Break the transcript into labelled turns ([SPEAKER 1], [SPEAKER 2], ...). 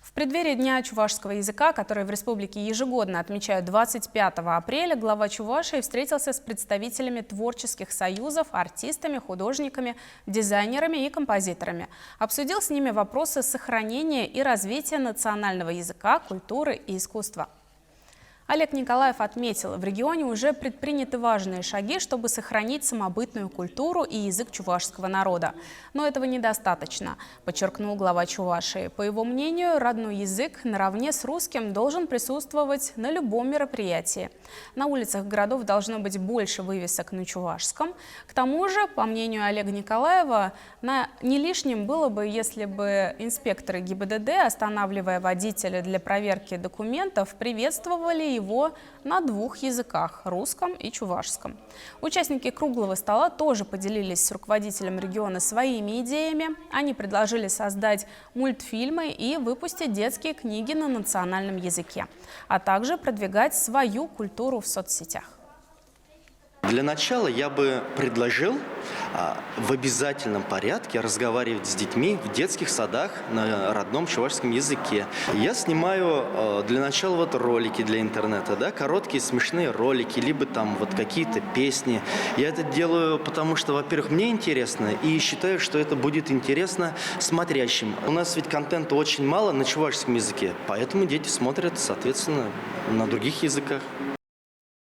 [SPEAKER 1] В преддверии Дня чувашского языка, который в республике ежегодно отмечают 25 апреля, глава Чувашии встретился с представителями творческих союзов, артистами, художниками, дизайнерами и композиторами. Обсудил с ними вопросы сохранения и развития национального языка, культуры и искусства. Олег Николаев отметил, в регионе уже предприняты важные шаги, чтобы сохранить самобытную культуру и язык чувашского народа. Но этого недостаточно, подчеркнул глава Чувашии. По его мнению, родной язык наравне с русским должен присутствовать на любом мероприятии. На улицах городов должно быть больше вывесок на чувашском. К тому же, по мнению Олега Николаева, не лишним было бы, если бы инспекторы ГИБДД, останавливая водителя для проверки документов, приветствовали его на двух языках – русском и чувашском. Участники круглого стола тоже поделились с руководителем региона своими идеями. Они предложили создать мультфильмы и выпустить детские книги на национальном языке, а также продвигать свою культуру в соцсетях.
[SPEAKER 2] Для начала я бы предложил в обязательном порядке разговаривать с детьми в детских садах на родном чувашском языке. Я снимаю для начала ролики для интернета, короткие смешные ролики, либо там какие-то песни. Я это делаю, потому что, во-первых, мне интересно, и считаю, что это будет интересно смотрящим. У нас ведь контента очень мало на чувашском языке, поэтому дети смотрят, соответственно, на других языках.